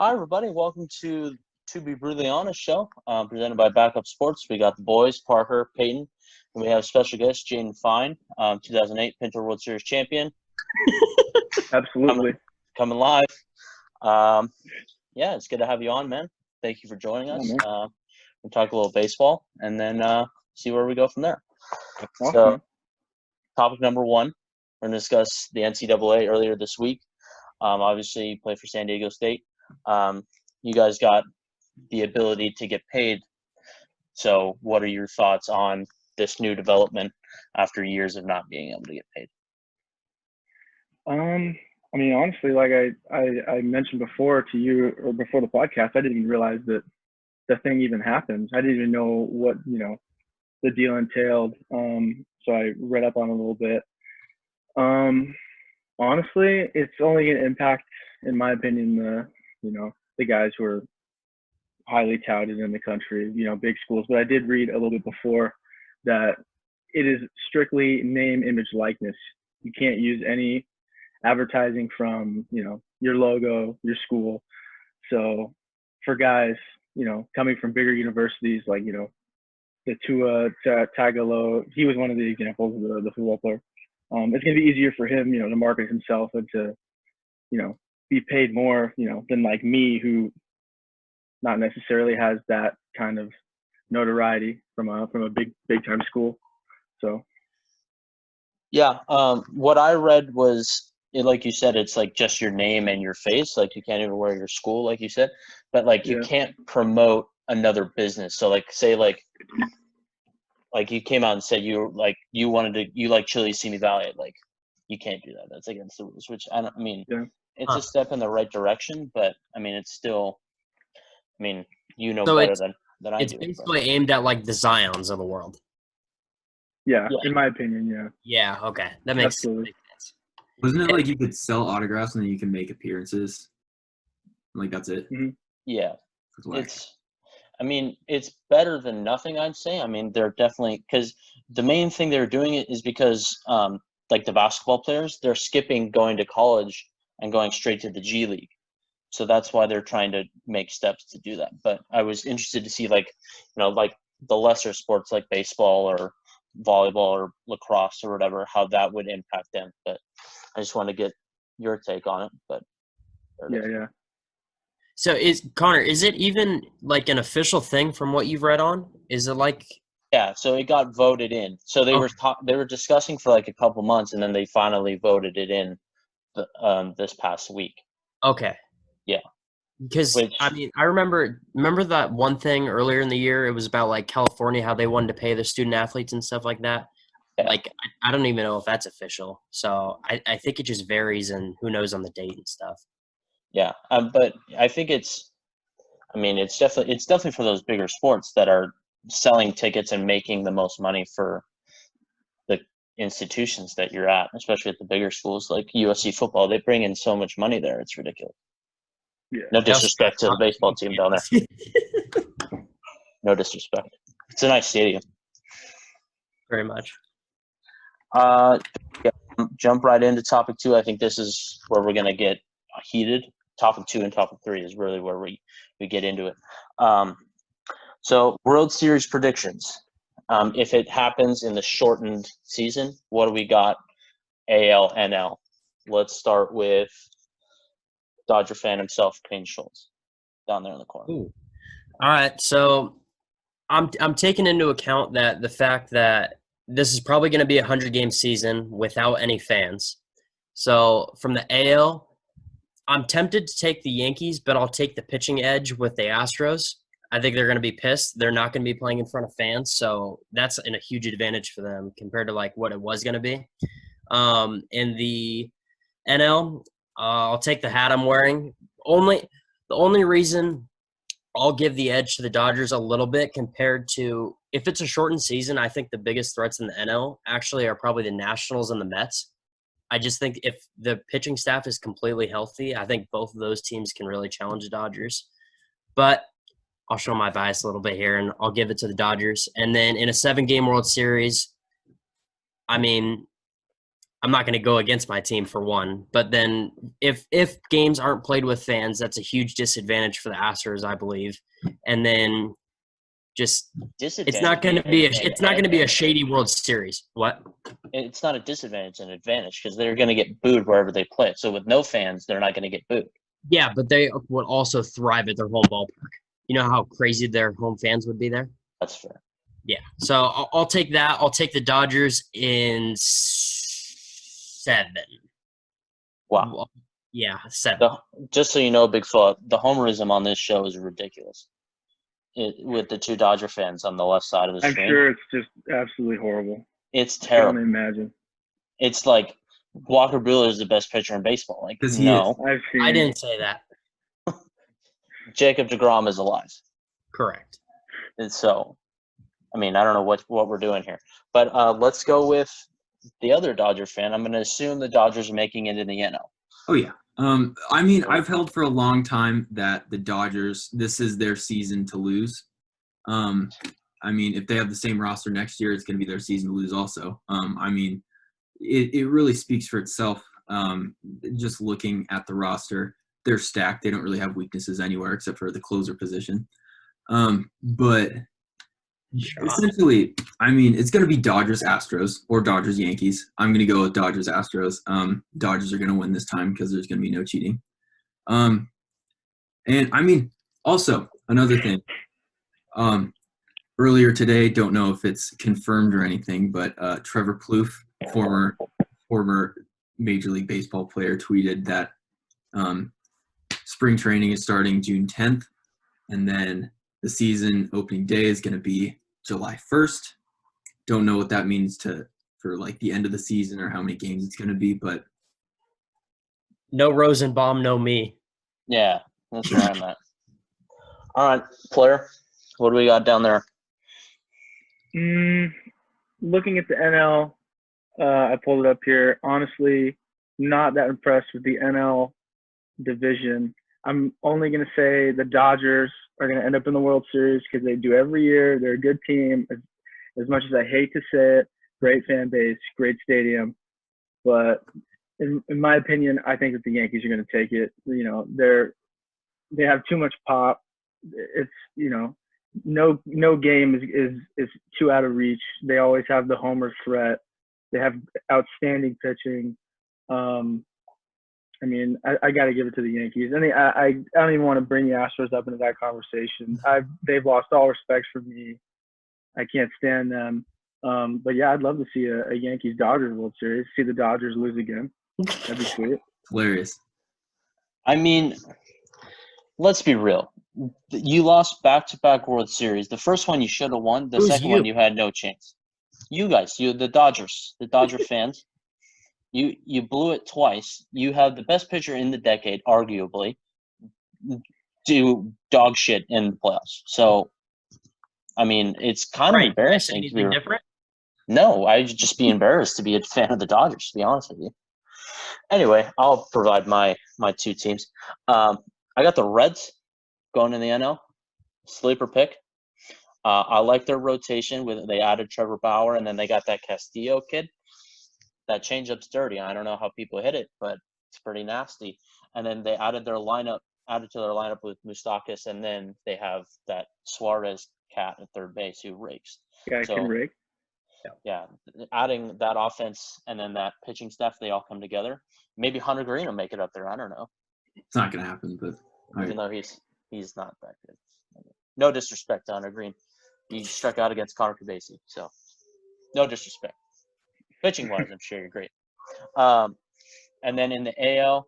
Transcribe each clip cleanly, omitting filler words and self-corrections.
Hi, everybody. Welcome to Be Brutally Honest show, presented by Backup Sports. We got the boys, Parker, Peyton, and we have special guest Jaden Fein, 2008 Pinto World Series champion, Absolutely. coming live. Yeah, it's good to have you on, man. Thank you for joining us. Yeah, We'll talk a little baseball and then see where we go from there. awesome. So, topic number one, we're going to discuss the NCAA earlier this week. Obviously, you play for San Diego State. You guys got the ability to get paid. So what are your thoughts on this new development after years of not being able to get paid? Honestly, like I mentioned before to you or before the podcast, I didn't even realize that the thing even happened. I didn't even know what, the deal entailed. So I read up on it a little bit. Honestly, it's only going to impact, in my opinion, the guys who are highly touted in the country, big schools. But I did read a little bit before that it is strictly name, image, likeness. You can't use any advertising from, your logo, your school. So for guys, coming from bigger universities like, the Tua Tagovailoa, he was one of the examples of the football player. It's going to be easier for him, to market himself and to, be paid more, than like me, who not necessarily has that kind of notoriety from a big time school. So Yeah, what I read was, like you said, it's like just your name and your face. Like you can't even wear your school, like you said, but like you yeah, can't promote another business. So like say like you came out and said you like Chili Simi Valley, like you can't do that. That's against the rules. Which yeah, it's a step in the right direction, but it's still. You know So better than I it's do. basically aimed at like the Zions of the world. yeah. Yeah. In my opinion, yeah. Yeah, okay. That makes Absolutely. sense. Wasn't it like you could sell autographs and then you can make appearances? Like that's it. Mm-hmm. Yeah, That's whack. it's better than nothing, I'd say. They're definitely, because the main thing they're doing it is because like the basketball players, they're skipping going to college and going straight to the G League. So that's why they're trying to make steps to do that. But I was interested to see like the lesser sports like baseball or volleyball or lacrosse or whatever, how that would impact them. But I just want to get your take on it. But Yeah. So is it even like an official thing from what you've read on? Is it like yeah, so it got voted in. So they were discussing for like a couple months, and then they finally voted it in this past week. okay. Yeah. Because I remember that one thing earlier in the year. It was about like California, how they wanted to pay their student athletes and stuff like that. Yeah. Like I don't even know if that's official. So I think it just varies, and who knows on the date and stuff. Yeah, but I think it's definitely for those bigger sports that are selling tickets and making the most money for the institutions that you're at, especially at the bigger schools like USC football. They bring in so much money there; it's ridiculous. Yeah. No disrespect to the baseball team down there. No disrespect. It's a nice stadium. Very much. Yeah, jump right into topic 2. I think this is where we're gonna get heated. Topic 2 and topic 3 is really where we get into it. So World Series predictions. If it happens in the shortened season, what do we got? AL, NL. Let's start with Dodger fan himself, Payne Schultz, down there in the corner. Ooh. All right, so I'm taking into account that the fact that this is probably going to be a 100-game season without any fans. So from the AL, I'm tempted to take the Yankees, but I'll take the pitching edge with the Astros. I think they're going to be pissed. They're not going to be playing in front of fans, so that's a huge advantage for them compared to like what it was going to be. In the NL, I'll take the hat I'm wearing. The only reason I'll give the edge to the Dodgers a little bit compared to if it's a shortened season, I think the biggest threats in the NL actually are probably the Nationals and the Mets. I just think if the pitching staff is completely healthy, I think both of those teams can really challenge the Dodgers. But I'll show my bias a little bit here, and I'll give it to the Dodgers. And then in a 7-game World Series, I'm not going to go against my team for one. But then if games aren't played with fans, that's a huge disadvantage for the Astros, I believe. And then just it's not going to be a shady World Series. What? It's not a disadvantage, it's an advantage because they're going to get booed wherever they play. So with no fans, they're not going to get booed. Yeah, but they would also thrive at their home ballpark. You know how crazy their home fans would be there? That's fair. Yeah. So I'll take that. I'll take the Dodgers in 7. Wow. Well, yeah, 7. Just so you know, Big Fella, the homerism on this show is ridiculous. With the 2 Dodger fans on the left side of the I'm screen. sure it's just absolutely horrible. It's I can terrible. only imagine. It's like Walker Buehler is the best pitcher in baseball. Like, 'Cause he no. I didn't say that. Jacob deGrom is alive. Correct. And so, I mean, I don't know what we're doing here. But let's go with the other Dodger fan. I'm going to assume the Dodgers are making it in the NL. Oh, yeah. I mean, I've held for a long time that the Dodgers, this is their season to lose. I mean, if they have the same roster next year, it's going to be their season to lose also. I mean, it really speaks for itself. Just looking at the roster, they're stacked. They don't really have weaknesses anywhere except for the closer position. But essentially, I mean, it's going to be Dodgers-Astros or Dodgers-Yankees. I'm going to go with Dodgers-Astros. Dodgers are going to win this time because there's going to be no cheating. And, I mean, also, another thing. Earlier today, don't know if it's confirmed or anything, but Trevor Plouffe, former Major League Baseball player, tweeted that spring training is starting June 10th, and then the season opening day is going to be July 1st. Don't know what that means for like the end of the season or how many games it's going to be, but no Rosenbaum, no me. Yeah, that's where I'm at. All right, player, what do we got down there? Looking at the NL, I pulled it up here. Honestly, not that impressed with the NL division. I'm only going to say the Dodgers are going to end up in the World Series because they do every year. They're a good team. As much as I hate to say it, great fan base, great stadium. But in my opinion, I think that the Yankees are going to take it. You know, they have too much pop. It's, you know, no game is too out of reach. They always have the homer threat. They have outstanding pitching. I mean, I got to give it to the Yankees. I don't even want to bring the Astros up into that conversation. They've lost all respect for me. I can't stand them. But yeah, I'd love to see a Yankees Dodgers World Series. See the Dodgers lose again. That'd be sweet. hilarious. I mean, let's be real. You lost back-to-back World Series. The first one you should have won. The second one you had no chance. You guys, the Dodgers, the Dodger fans, you blew it twice. You have the best pitcher in the decade, arguably, do dog shit in the playoffs. So, I mean, it's kind of embarrassing. Anything different? No, I'd just be embarrassed to be a fan of the Dodgers, to be honest with you. Anyway, I'll provide my 2 teams. I got the Reds going in the NL. Sleeper pick. I like their rotation. They added Trevor Bauer, and then they got that Castillo kid. That changeup's dirty. I don't know how people hit it, but it's pretty nasty. And then they added to their lineup with Moustakas, and then they have that Suarez cat at third base who rakes. Yeah, can rake. Yeah, adding that offense and then that pitching staff, they all come together. Maybe Hunter Green will make it up there. I don't know. It's not going to happen, but Even though he's not that good. No disrespect to Hunter Green. He struck out against Connor Kabasi, so no disrespect. Pitching-wise, I'm sure you're great. And then in the AL,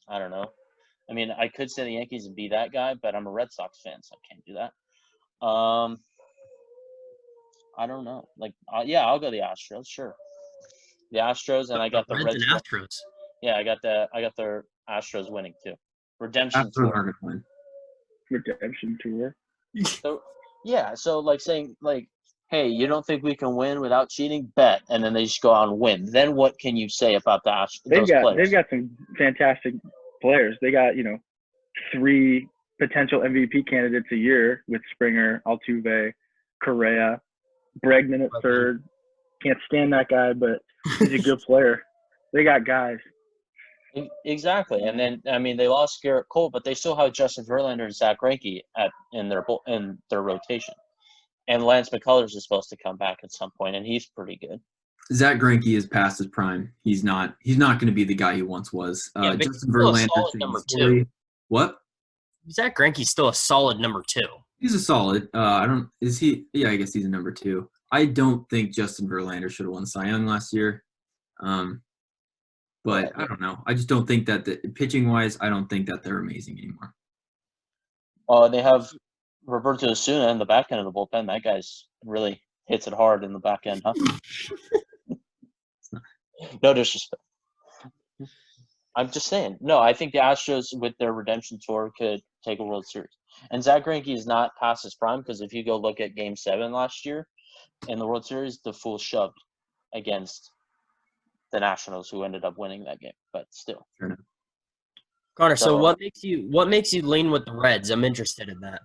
I don't know. I mean, I could say the Yankees and be that guy, but I'm a Red Sox fan, so I can't do that. I don't know. Like, yeah, I'll go the Astros, sure. The Astros, and I got the Reds and Astros. Yeah, I got their Astros winning too. Redemption Astros tour. are going to win. Redemption tour. So, yeah, so like saying like, hey, you don't think we can win without cheating? Bet, and then they just go out and win. Then what can you say about the Astros? They've got some fantastic players. They got 3 potential MVP candidates a year with Springer, Altuve, Correa, Bregman at third. Can't stand that guy, but He's a good player. They got guys. Exactly, and then I mean they lost Garrett Cole, but they still have Justin Verlander and Zach Greinke in their rotation, and Lance McCullers is supposed to come back at some point, and he's pretty good. Zach Greinke is past his prime. He's not going to be the guy he once was. Yeah, but Justin he's still a Verlander. solid number 2. What? Zach Greinke's still a solid number 2. He's a solid. Is he? Yeah, I guess he's a number 2. I don't think Justin Verlander should have won Cy Young last year. But I don't know. I just don't think that pitching wise, I don't think that they're amazing anymore. They have Roberto Osuna in the back end of the bullpen. That guy's really hits it hard in the back end, huh? No disrespect. I'm just saying. No, I think the Astros with their redemption tour could take a World Series. And Zach Greinke is not past his prime because if you go look at Game 7 last year in the World Series, the Fool shoved against the Nationals, who ended up winning that game. But still, Connor. So what makes you lean with the Reds? I'm interested in that.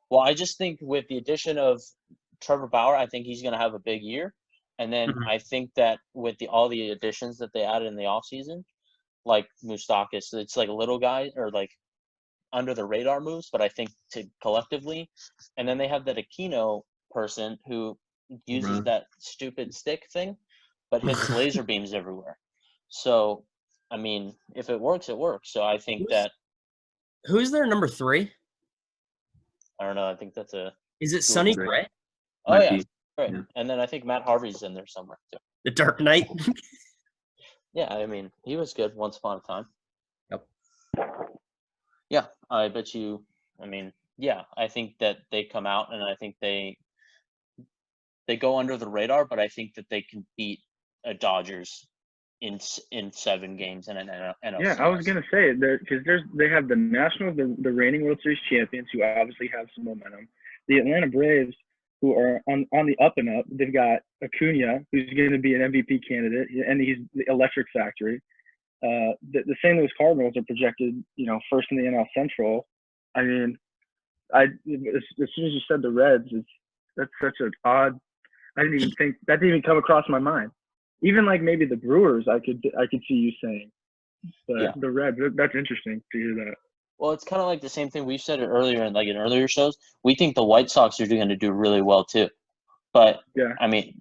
Well, I just think with the addition of Trevor Bauer, I think he's going to have a big year. And then I think that with all the additions that they added in the offseason, like Moustakas, it's like a little guy or like under the radar moves, but I think collectively. And then they have that Aquino person who uses that stupid stick thing, but hits laser beams everywhere. So, I mean, if it works, it works. So I think who's their number 3? I don't know. I think that's Is it Sonny Gray? Oh, yeah. Right. Yeah. And then I think Matt Harvey's in there somewhere, too. The Dark Knight? Yeah, I mean, he was good once upon a time. Yep. Yeah, I bet you. I mean, yeah, I think that they come out and I think they go under the radar, but I think that they can beat a Dodgers in 7 games in an NL. Yeah, I was gonna say because they have the Nationals, the reigning World Series champions, who obviously have some momentum. The Atlanta Braves, who are on the up and up. They've got Acuna, who's going to be an MVP candidate, and he's the electric factory. The St. Louis Cardinals are projected, first in the NL Central. I mean, as soon as you said the Reds, that's such an odd. I didn't even think that didn't even come across my mind. Even like maybe the Brewers, I could see you saying, but the Reds. That's interesting to hear that. Well, it's kind of like the same thing we've said earlier in earlier shows. We think the White Sox are going to do really well too, but I mean,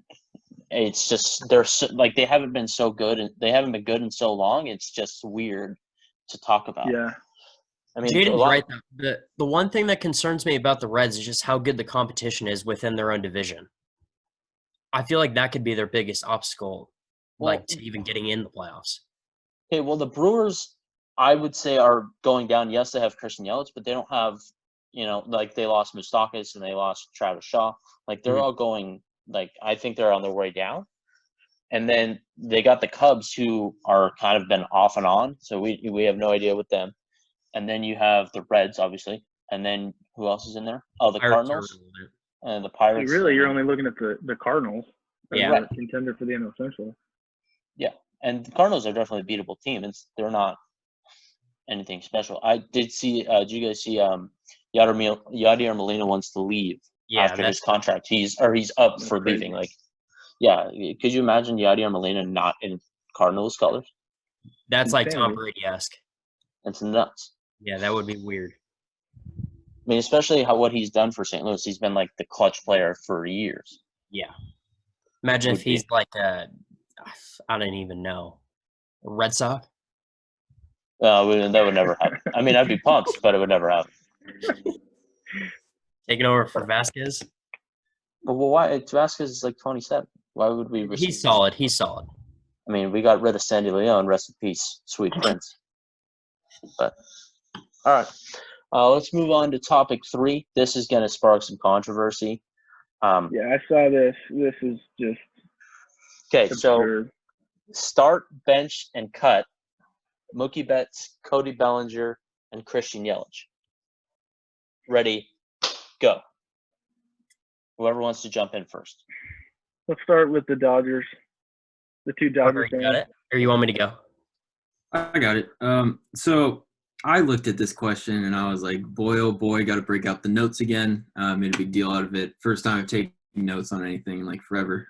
it's just they haven't been so good and they haven't been good in so long. It's just weird to talk about. Yeah, I mean, Jaden's right. The one thing that concerns me about the Reds is just how good the competition is within their own division. I feel like that could be their biggest obstacle, to even getting in the playoffs. Okay, well, the Brewers, I would say, are going down. Yes, they have Christian Yelich, but they don't have, they lost Moustakas and they lost Travis Shaw. They're all going, I think they're on their way down. And then they got the Cubs, who are kind of been off and on. So we have no idea with them. And then you have the Reds, obviously. And then who else is in there? Oh, the Cardinals and the Pirates. Really, you're only looking at the Cardinals. Yeah, contender for the NL Central. Yeah, and the Cardinals are definitely a beatable team. They're not anything special. I did see. Did you guys see? Yadier Molina wants to leave after his contract. He's up for leaving. Could you imagine Yadier Molina not in Cardinals colors? That's like Tom Brady-esque. That's nuts. Yeah, that would be weird. I mean, especially what he's done for St. Louis. He's been the clutch player for years. Yeah. Imagine if he's I don't even know, a Red Sox. That would never happen. I mean, I'd be pumped, but it would never happen. Taking over for Vasquez? But why? Vasquez is 27. Why would we? He's solid. He's solid. I mean, we got rid of Sandy Leon. Rest in peace, sweet prince. But all right, let's move on to topic 3. This is going to spark some controversy. I saw this. This is just okay. absurd. So start, bench, and cut Mookie Betts, Cody Bellinger, and Christian Yelich. Ready, go. Whoever wants to jump in first. Let's start with the Dodgers. The 2 Dodgers. You got it? Or you want me to go? I got it. So I looked at this question and I was like, boy, oh boy, got to break out the notes again. Made a big deal out of it. First time I've taken notes on anything in forever.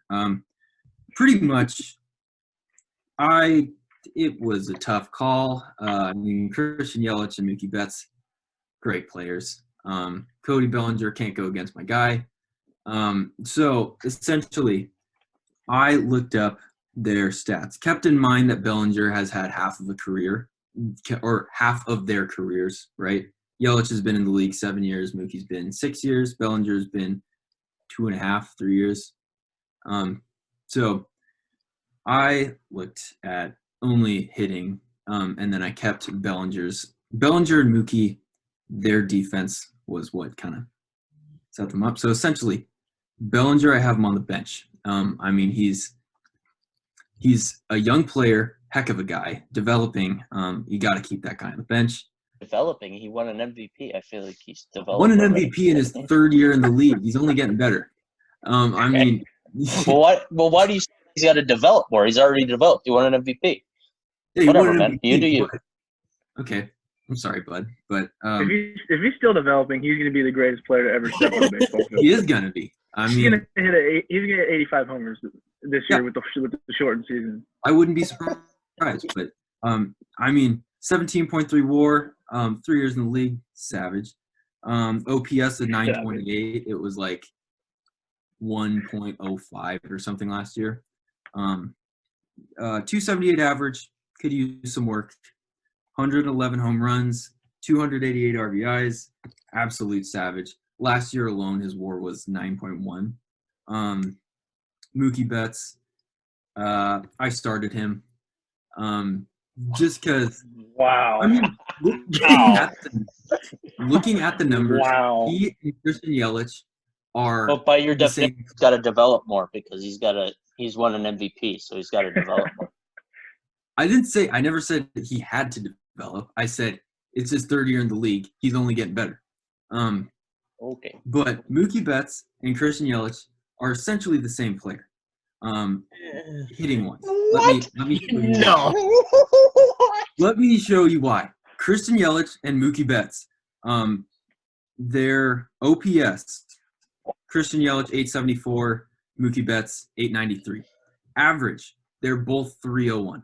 Pretty much It was a tough call. I mean, Christian Yelich and Mookie Betts, great players. Cody Bellinger, can't go against my guy. So essentially, I looked up their stats. Kept in mind that Bellinger has had half of a career, or half of their careers, right? Yelich has been in the league 7 years. Mookie's been 6 years. Bellinger's been 2.5, 3 years. So I looked at only hitting, and then I kept Bellinger and Mookie. Their defense was what kind of set them up. So essentially, Bellinger, I have him on the bench. I mean, he's a young player, heck of a guy, developing. You got to keep that guy on the bench. Developing. He won an MVP. I feel like he's developed. Won an MVP in his 3rd year in the league. He's only getting better. I mean, why do you say he's got to develop more? He's already developed. He won an MVP. Yeah, Whatever, man. You do you. Okay. I'm sorry, bud. But if he's still developing, he's going to be the greatest player to ever step on the baseball field. He is going to be. I mean, he's going to hit 85 homers this year with the shortened season. I wouldn't be surprised. But, I mean, 17.3 WAR, 3 years in the league, savage. OPS of 928. It was like 1.05 or something last year. 278 average, could use some work. 111 home runs, 288 RBIs, absolute savage. Last year alone, his WAR was 9.1. Mookie Betts, I started him just because. Wow. I mean, looking at the numbers, wow. He and Christian Yelich are. But by your definition, he's got to develop more because he's won an MVP, so he's got to develop more. I never said that he had to develop. I said it's his 3rd year in the league. He's only getting better. Okay. But Mookie Betts and Christian Yelich are essentially the same player. Hitting wise. Let me show you why. Christian Yelich and Mookie Betts, their OPS, Christian Yelich 874, Mookie Betts 893. Average, they're both 301.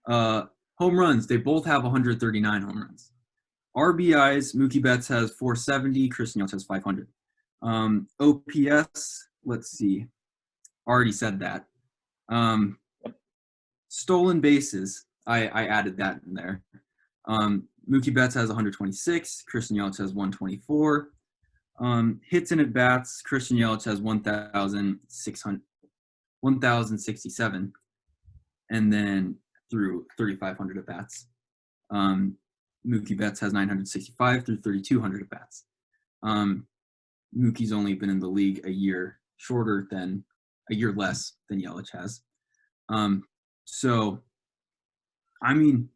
Home runs, they both have 139 home runs. RBIs, Mookie Betts has 470, Christian Yelich has 500. OPS, let's see. Already said that. Stolen bases, I added that in there. Mookie Betts has 126, Christian Yelich has 124. Hits and at-bats, Christian Yelich has 1,067. And then through 3,500 at-bats. Mookie Betts has 965 through 3,200 at-bats. Mookie's only been in the league a year less than Yelich has. So, I mean,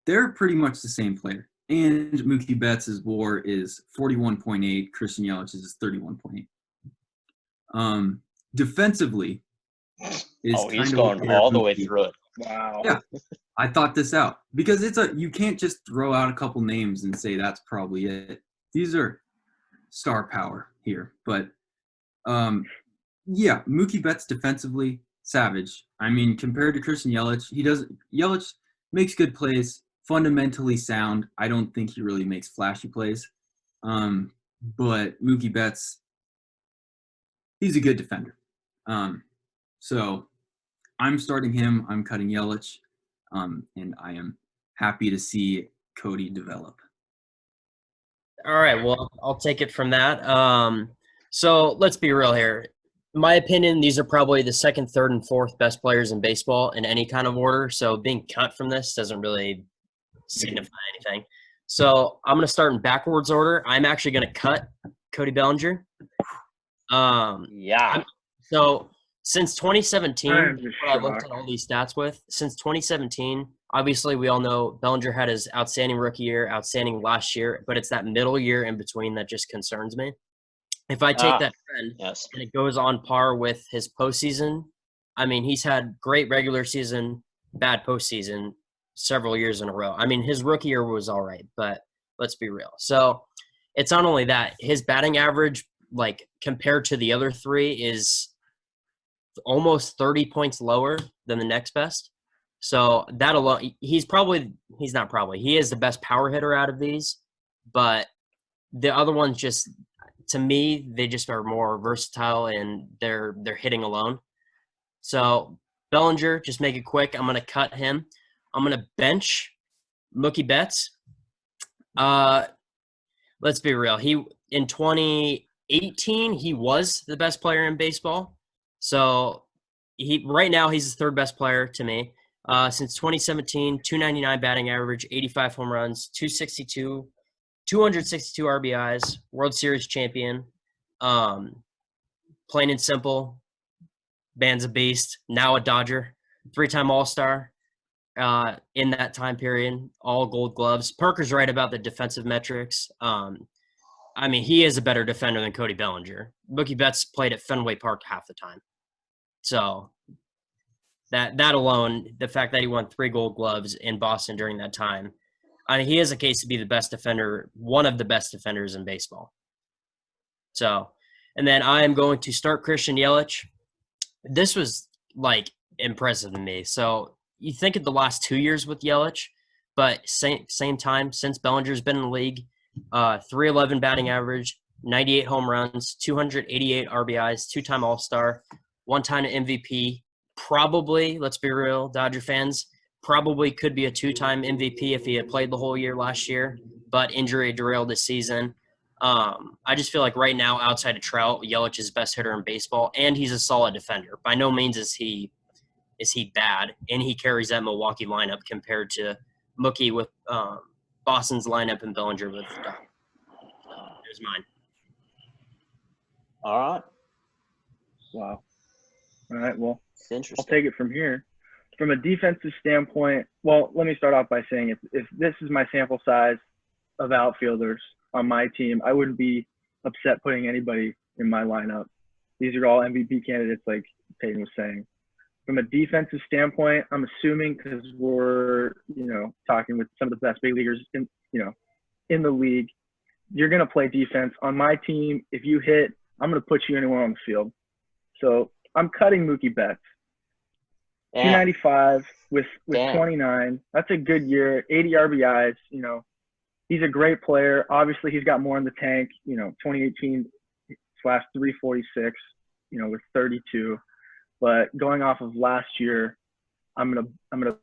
they're pretty much the same player. And Mookie Betts' WAR is 41.8. Christian Yelich is 31.8. Defensively, he's going all the way through it. Wow. Yeah, I thought this out because you can't just throw out a couple names and say that's probably it. These are star power here, but yeah, Mookie Betts defensively savage. I mean, compared to Christian Yelich, Yelich makes good plays, fundamentally sound. I don't think he really makes flashy plays, but Mookie Betts, he's a good defender. So I'm starting him. I'm cutting Yelich, and I am happy to see Cody develop. All right, well, I'll take it from that. So let's be real here. In my opinion, these are probably the 2nd, 3rd, and 4th best players in baseball in any kind of order. So being cut from this doesn't really signify anything. So I'm going to start in backwards order. I'm actually going to cut Cody Bellinger. So since 2017, I looked at all these stats with. Since 2017, obviously we all know Bellinger had his outstanding rookie year, outstanding last year, but it's that middle year in between that just concerns me. If I take that trend and it goes on par with his postseason, I mean, he's had great regular season, bad postseason several years in a row. I mean, his rookie year was all right, but let's be real. So it's not only that, his batting average, like compared to the other 3, is almost 30 points lower than the next best. So that alone, he is the best power hitter out of these, but the other ones just, to me, they just are more versatile and they're hitting alone. So Bellinger, just make it quick. I'm gonna cut him. I'm gonna bench Mookie Betts. Let's be real. He in 2018 he was the best player in baseball. So right now he's the third best player to me. Since 2017, 299 batting average, 85 home runs, 262 RBIs, World Series champion. Plain and simple, man's a beast. Now a Dodger, 3-time All-Star. In that time period, all Gold Gloves. Parker's right about the defensive metrics. I mean, he is a better defender than Cody Bellinger. Mookie Betts played at Fenway Park half the time. So that alone, the fact that he won 3 Gold Gloves in Boston during that time, I mean, he has a case to be the best defender, one of the best defenders in baseball. So, and then I am going to start Christian Yelich. This was, like, impressive to me. So you think of the last 2 years with Yelich, but same time since Bellinger's been in the league, 311 batting average, 98 home runs, 288 RBIs, 2-time All-Star, 1-time MVP. Probably, let's be real, Dodger fans, probably could be a 2-time MVP if he had played the whole year last year, but injury derailed his season. I just feel like right now, outside of Trout, Yelich is the best hitter in baseball, and he's a solid defender. By no means is he bad, and he carries that Milwaukee lineup compared to Mookie with Boston's lineup and Bellinger with Dodgers. There's mine. All right. Wow. All right. Well, It's interesting. I'll take it from here. From a defensive standpoint, well, let me start off by saying if this is my sample size of outfielders on my team, I wouldn't be upset putting anybody in my lineup. These are all MVP candidates, like Peyton was saying. From a defensive standpoint, I'm assuming, because we're, talking with some of the best big leaguers in the league, you're going to play defense. On my team, if you hit, I'm going to put you anywhere on the field. So I'm cutting Mookie Betts. 295 with 29. That's a good year. 80 RBIs. He's a great player. Obviously, he's got more in the tank. 2018 slash 346. With 32. But going off of last year, I'm gonna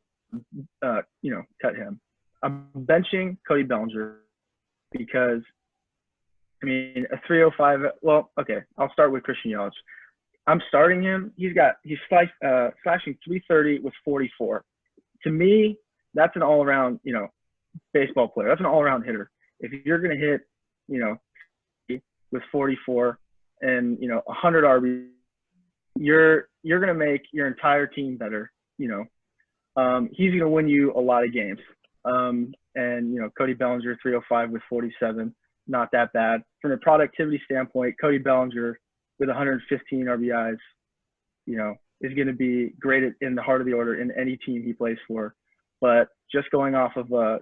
cut him. I'm benching Cody Bellinger because, a 305. Well, okay, I'll start with Christian Yelich. I'm starting him. He's slashing 330 with 44. To me, that's an all-around, baseball player. That's an all-around hitter. If you're gonna hit, with 44 and 100 RBI, you're gonna make your entire team better. He's gonna win you a lot of games. Cody Bellinger 305 with 47, not that bad. From a productivity standpoint, Cody Bellinger with 115 RBIs, is going to be great in the heart of the order in any team he plays for. But just going off of a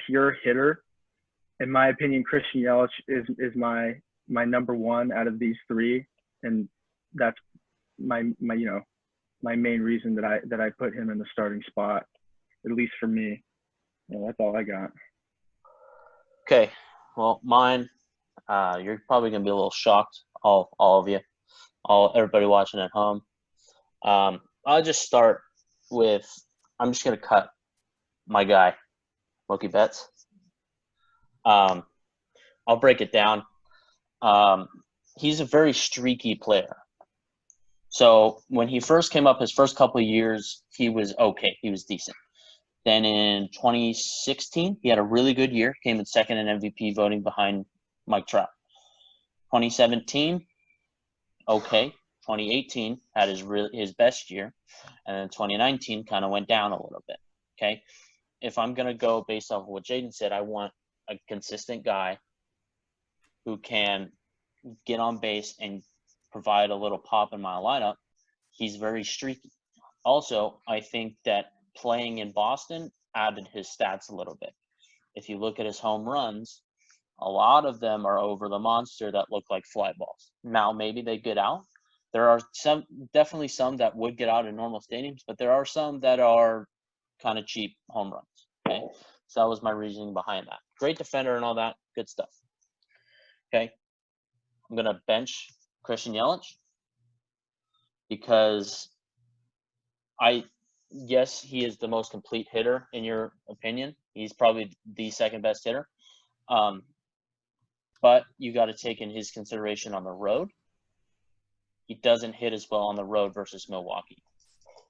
pure hitter, in my opinion, Christian Yelich is my number one out of these three, and that's my main reason that I put him in the starting spot, at least for me. That's all I got. Okay, well, mine. You're probably gonna be a little shocked, all of you, everybody watching at home. I'll just start with. I'm just gonna cut my guy, Mookie Betts. I'll break it down. He's a very streaky player. So when he first came up, his first couple of years, he was okay. He was decent. Then in 2016, he had a really good year. Came in second in MVP voting behind Mike Trout. 2017, okay. 2018 had his best year, and then 2019 kind of went down a little bit. Okay, if I'm gonna go based off of what Jaden said, I want a consistent guy who can get on base and provide a little pop in my lineup. He's very streaky. Also, I think that playing in Boston added his stats a little bit. If you look at his home runs, a lot of them are over the monster that look like fly balls. Now, maybe they get out. There are definitely some that would get out in normal stadiums, but there are some that are kind of cheap home runs. Okay, so that was my reasoning behind that. Great defender and all that, good stuff. Okay, I'm gonna bench Christian Yelich because yes, he is the most complete hitter in your opinion. He's probably the second best hitter. But you got to take in his consideration on the road. He doesn't hit as well on the road versus Milwaukee.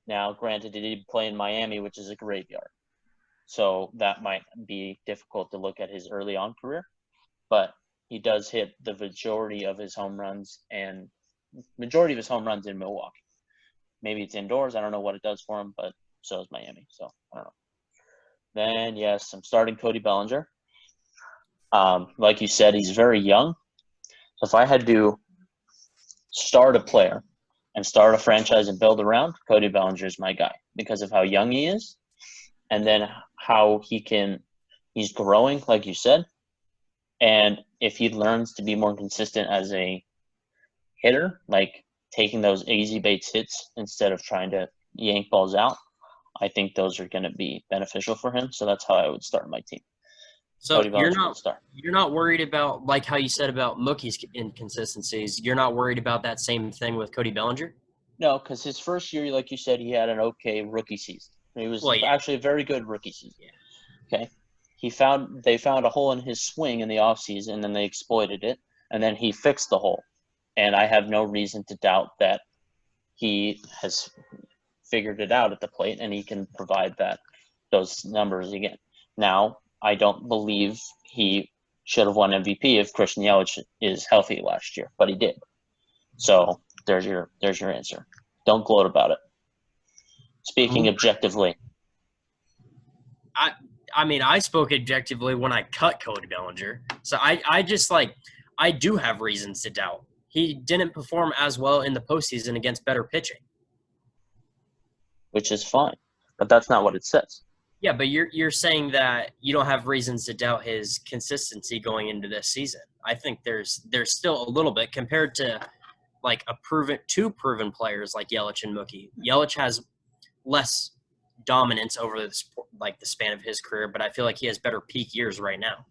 Now, granted, he did play in Miami, which is a graveyard. So that might be difficult to look at his early on career. But he does hit the majority of his home runs in Milwaukee. Maybe it's indoors. I don't know what it does for him, but so is Miami. So I don't know. Then, yes, I'm starting Cody Bellinger. Like you said, he's very young. So if I had to start a player and start a franchise and build around, Cody Bellinger is my guy because of how young he is and then how he's growing, like you said. And if he learns to be more consistent as a hitter, like taking those easy base hits instead of trying to yank balls out, I think those are going to be beneficial for him. So that's how I would start my team. So you're not worried about, like how you said about Mookie's inconsistencies, you're not worried about that same thing with Cody Bellinger? No, because his first year, like you said, he had an okay rookie season. It was actually a very good rookie season. Yeah. Okay. They found a hole in his swing in the offseason, and then they exploited it, and then he fixed the hole. And I have no reason to doubt that he has figured it out at the plate, and he can provide those numbers again. Now, I don't believe he should have won MVP if Christian Yelich is healthy last year, but he did. So there's your answer. Don't gloat about it. Speaking objectively. I mean, I spoke objectively when I cut Cody Bellinger. So I do have reasons to doubt. He didn't perform as well in the postseason against better pitching. Which is fine, but that's not what it says. Yeah, but you're saying that you don't have reasons to doubt his consistency going into this season. I think there's still a little bit compared to like two proven players like Yelich and Mookie. Yelich has less dominance over the span of his career, but I feel like he has better peak years right now.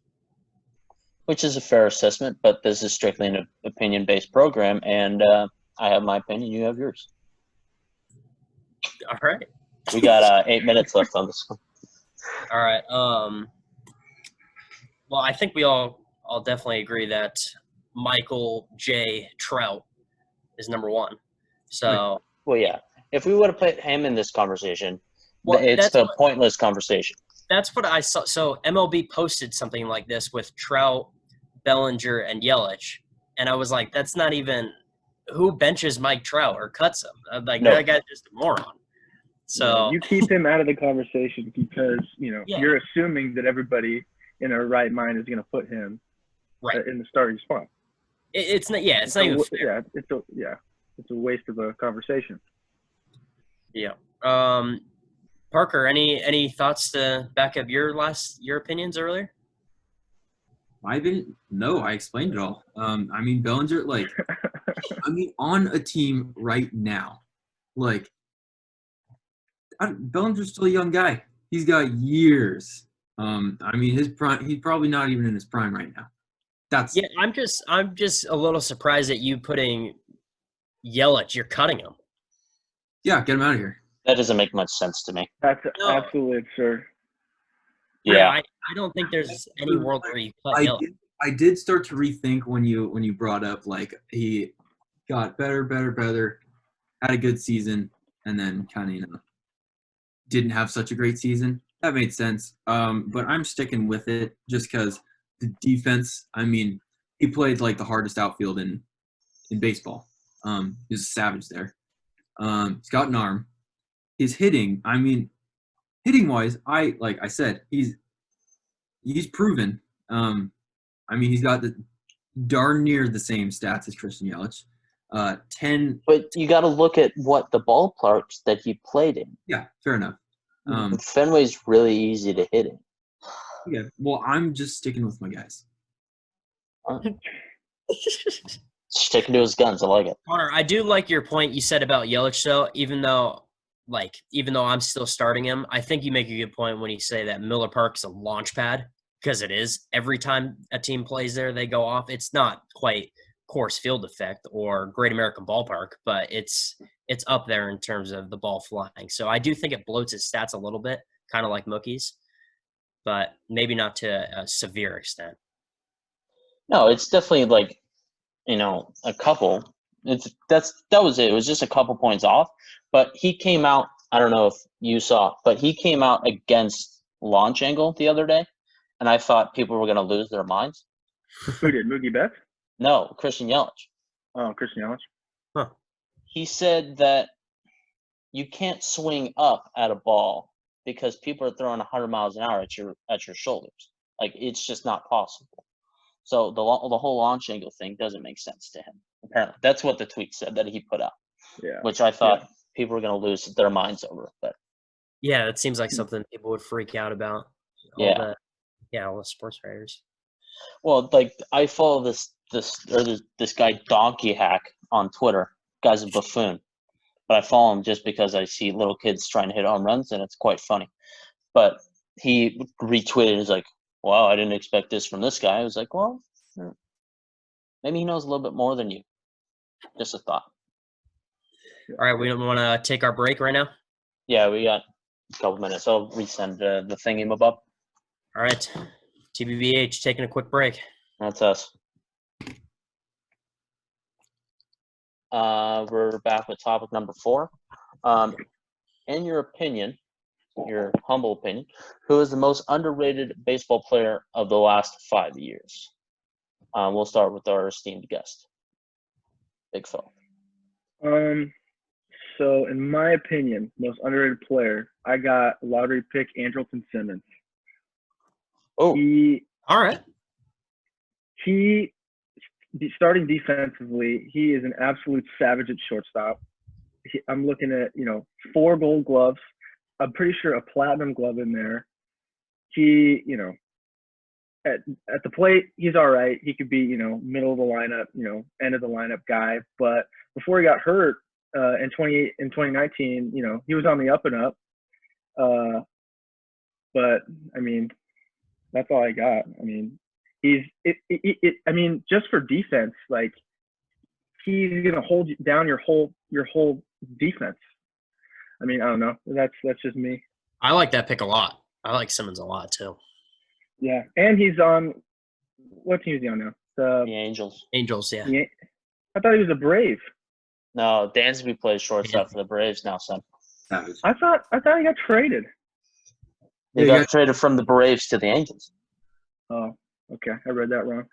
Which is a fair assessment, but this is strictly an opinion-based program, and I have my opinion, you have yours. All right. We got 8 minutes left on this one. All right. Well, I think we all definitely agree that Michael J. Trout is number one. So. Well, yeah. If we would have put him in this conversation, it's a pointless conversation. That's what I saw. So MLB posted something like this with Trout, Bellinger, and Yelich, and I was like, that's not even who benches Mike Trout or cuts him. That guy's just a moron. So you keep him out of the conversation because you're assuming that everybody in their right mind is going to put him in the starting spot. It's not. Yeah, it's not even fair. It's a waste of a conversation. Yeah. Parker, any thoughts to back up your opinions earlier? No, I explained it all. I mean, Bellinger, on a team right now, Bellinger's still a young guy. He's got years. I mean, his prime. He's probably not even in his prime right now. I'm just a little surprised at you putting Yelich. You're cutting him. Yeah, get him out of here. That doesn't make much sense to me. That's absolutely absurd. Yeah, I don't think there's any world where you cut Yelich. I did start to rethink when you brought up he got better, had a good season, and then kind of didn't have such a great season. That made sense. But I'm sticking with it just because the defense. I mean, he played the hardest outfield in baseball. He's a savage there. He's got an arm. His hitting. I mean, hitting wise, like I said, he's proven. I mean, he's got darn near the same stats as Christian Yelich. 10. But you got to look at what the ballparks that he played in. Yeah, fair enough. Fenway's really easy to hit in. Yeah, well, I'm just sticking with my guys. Sticking to his guns, I like it. Connor, I do like your point you said about Yelich, though, even though like, even though I'm still starting him, I think you make a good point when you say that Miller Park's a launch pad, because it is. Every time a team plays there, they go off. It's not quite Coors Field effect or Great American Ballpark, but it's up there in terms of the ball flying. So I do think it bloats his stats a little bit, kind of like Mookie's, but maybe not to a severe extent. No, it's definitely like, a couple. That was it. It was just a couple points off. But he came out, I don't know if you saw, but he came out against launch angle the other day, and I thought people were going to lose their minds. Who did? Mookie Betts? No, Christian Yelich. Oh, Christian Yelich. Huh. He said that you can't swing up at a ball because people are throwing 100 miles an hour at your shoulders. Like, it's just not possible. So the whole launch angle thing doesn't make sense to him. Apparently, that's what the tweet said that he put out. Yeah. Which I thought people were going to lose their minds over. But yeah, it seems like something people would freak out about. All the sports writers. Well, like, I follow this guy Donkey Hack on Twitter. Guy's a buffoon, but I follow him just because I see little kids trying to hit home runs, and it's quite funny. But he retweeted, he's like, "Wow, I didn't expect this from this guy." I was like, "Well, maybe he knows a little bit more than you." Just a thought. All right, we don't want to take our break right now. Yeah, we got a couple minutes. I'll resend the thingy above. All right, TBVH taking a quick break. That's us. We're back with topic number 4. In your opinion, your humble opinion, who is the most underrated baseball player of the last 5 years? We'll start with our esteemed guest, Big Phil. So in my opinion, most underrated player, I got lottery pick Andrelton Simmons. Oh, all right. He starting defensively, he is an absolute savage at shortstop. I'm looking at 4 Gold Gloves. I'm pretty sure a platinum glove in there. He at the plate, he's all right. He could be middle of the lineup, end of the lineup guy. But before he got hurt in 2019, he was on the up and up. But I mean, that's all I got. I mean, I mean, just for defense, like, he's gonna hold down your whole defense. I mean, I don't know. That's just me. I like that pick a lot. I like Simmons a lot too. Yeah, and he's on. What team is he on now? the Angels. Angels, yeah. I thought he was a Brave. No, Dansby plays shortstop for the Braves now, son. I thought he got traded. He got traded from the Braves to the Angels. Oh, okay. I read that wrong.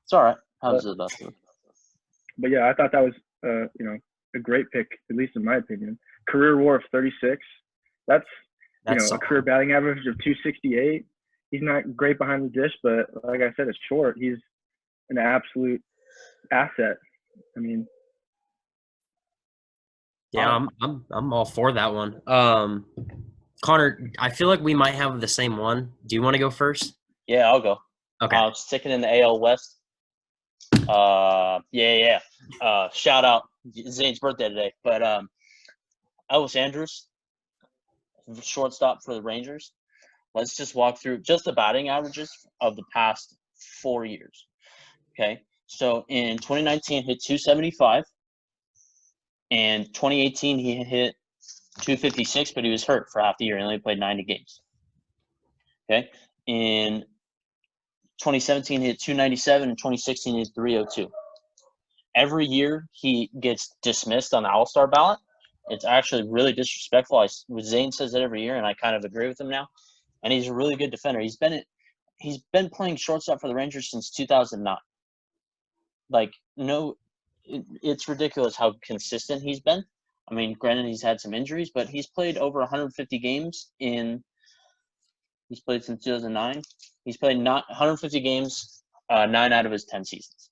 It's all right. How's it best? But yeah, I thought that was a great pick, at least in my opinion. Career WAR of 36. That's a career batting average of 268. He's not great behind the dish, but like I said, it's short. He's an absolute asset. I mean, yeah, I'm all for that one. Connor, I feel like we might have the same one. Do you want to go first? Yeah, I'll go. Okay. Sticking in the AL West. Shout out Zane's birthday today, but Elvis Andrus, shortstop for the Rangers. Let's just walk through just the batting averages of the past 4 years. Okay, so in 2019 hit 275, and 2018 he hit 256, but he was hurt for half the year. He only played 90 games. Okay, in 2017 he hit 297, and 2016 he hit 302. Every year he gets dismissed on the All-Star ballot. It's actually really disrespectful. Zane says it every year, and I kind of agree with him now. And he's a really good defender. He's been playing shortstop for the Rangers since 2009. Like, it's ridiculous how consistent he's been. I mean, granted, he's had some injuries, but he's played over 150 games he's played since 2009. He's played 150 games, 9 out of his 10 seasons.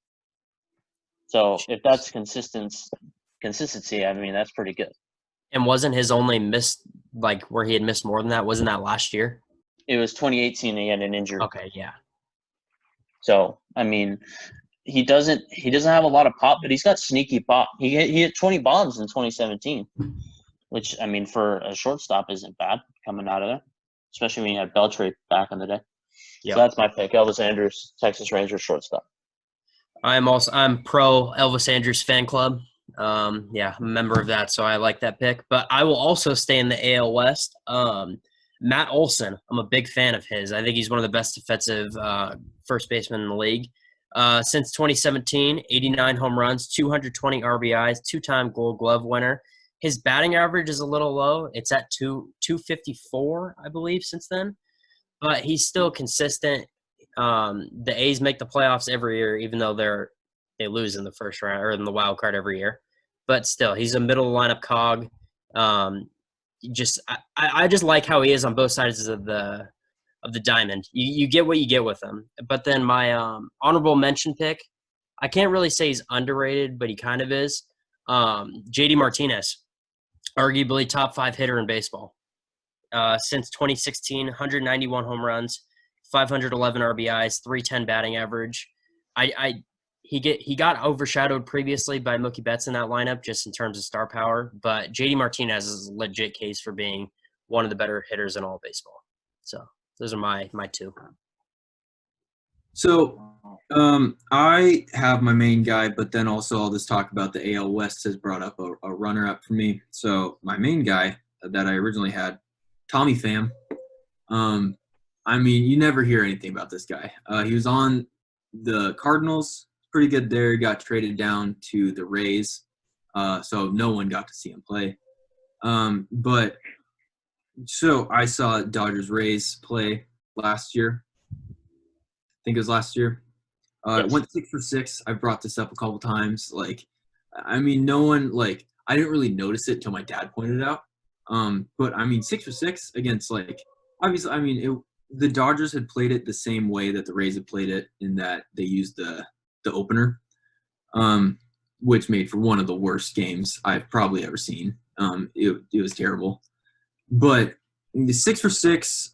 So if that's consistency, I mean, that's pretty good. And wasn't his only miss, like, where he had missed more than that, wasn't that last year? It was 2018 he had an injury. Okay, yeah. So, I mean, he doesn't have a lot of pop, but he's got sneaky pop. He hit 20 bombs in 2017, which I mean for a shortstop isn't bad coming out of there, especially when you had Beltray back in the day. Yep. So that's my pick, Elvis Andrews, Texas Rangers shortstop. I'm pro Elvis Andrews fan club. I'm a member of that, so I like that pick. But I will also stay in the AL West. Matt Olson, I'm a big fan of his. I think he's one of the best defensive first basemen in the league. Since 2017, 89 home runs, 220 RBIs, two-time Gold Glove winner. His batting average is a little low. It's at 254, I believe, since then. But he's still consistent. The A's make the playoffs every year, even though they lose in the first round or in the wild card every year. But still, he's a middle lineup cog. I just like how he is on both sides of the diamond. You get what you get with him. But then my honorable mention pick, I can't really say he's underrated, but he kind of is. JD Martinez, arguably top 5 hitter in baseball. Since 2016, 191 home runs, 511 RBIs, 310 batting average. He got overshadowed previously by Mookie Betts in that lineup just in terms of star power, but JD Martinez is a legit case for being one of the better hitters in all of baseball. So those are my two. So I have my main guy, but then also all this talk about the AL West has brought up a runner-up for me. So my main guy that I originally had, Tommy Pham. I mean, you never hear anything about this guy. He was on the Cardinals, pretty good there. He got traded down to the Rays, so no one got to see him play. But so I saw Dodgers-Rays play last year. I think it was last year. It went 6 for 6. I've brought this up a couple times. Like, I mean, no one, like, I didn't really notice it until my dad pointed it out. But I mean, 6 for 6 against, like, obviously, I mean, the Dodgers had played it the same way that the Rays had played it, in that they used the opener, which made for one of the worst games I've probably ever seen. It was terrible. But the 6 for 6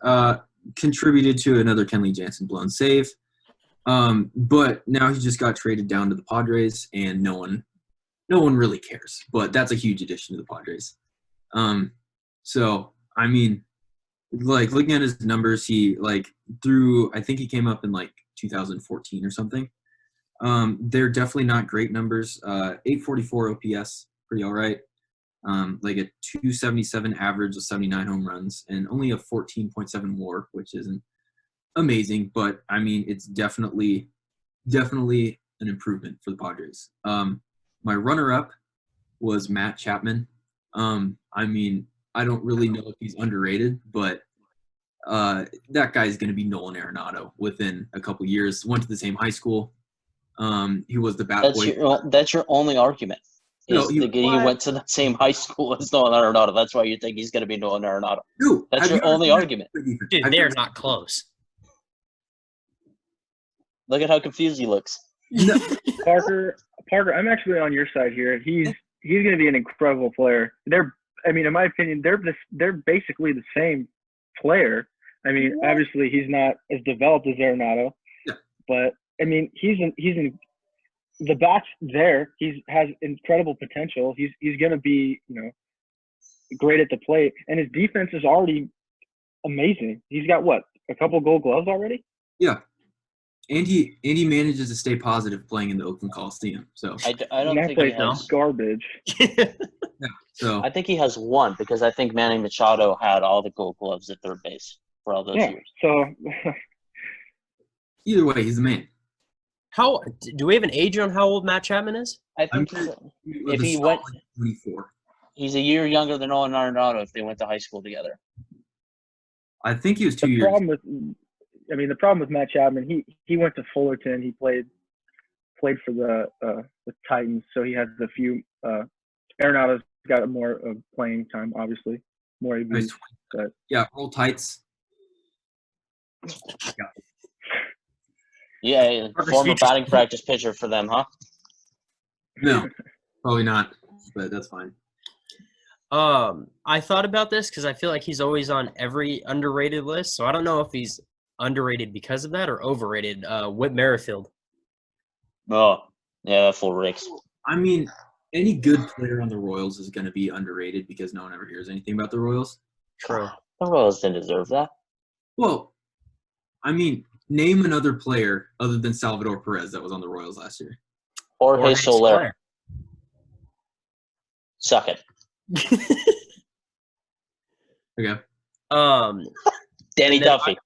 contributed to another Kenley Jansen blown save. But now he just got traded down to the Padres, and no one really cares. But that's a huge addition to the Padres. So I mean, like, looking at his numbers, he I think he came up in like 2014 or something. They're definitely not great numbers. 844 OPS, pretty all right. Like a 277 average with 79 home runs and only a 14.7 WAR, which isn't amazing, but I mean, it's definitely an improvement for the Padres. My runner-up was Matt Chapman. I mean, I don't really know if he's underrated, but that guy's going to be Nolan Arenado within a couple years. Went to the same high school. He was the bat boy. That's your only argument. No, he went to the same high school as Nolan Arenado. That's why you think he's going to be Nolan Arenado. Dude, that's your only argument. Dude, they're not close. Look at how confused he looks. No. Parker, I'm actually on your side here. He's going to be an incredible player. In my opinion, they're basically the same player. I mean, obviously he's not as developed as Arenado, but I mean, he's in the bat's there. He has incredible potential. He's going to be, great at the plate, and his defense is already amazing. He's got a couple Gold Gloves already? Yeah. And he manages to stay positive playing in the Oakland Coliseum. So I don't think he has garbage. So I think he has one, because I think Manny Machado had all the Gold Gloves at third base for all those years. So either way, he's the man. How do we have an age on how old Matt Chapman is? I think if he went 24. He's a year younger than Nolan Arenado if they went to high school together. I think he was 2 years. The problem with Matt Chapman, he went to Fullerton. He played for the Titans, so he has a few. Arenado's got more of playing time, obviously, more ABs. But yeah, roll tights. Yeah, former batting practice pitcher for them, huh? No, probably not, but that's fine. I thought about this because I feel like he's always on every underrated list, so I don't know if he's underrated because of that or overrated. Whit Merrifield. Oh, yeah, that fool rakes. I mean, any good player on the Royals is going to be underrated because no one ever hears anything about the Royals. True. The Royals didn't deserve that. Well, I mean, name another player other than Salvador Perez that was on the Royals last year. Jorge Soler. Suck it. Okay. Danny Duffy.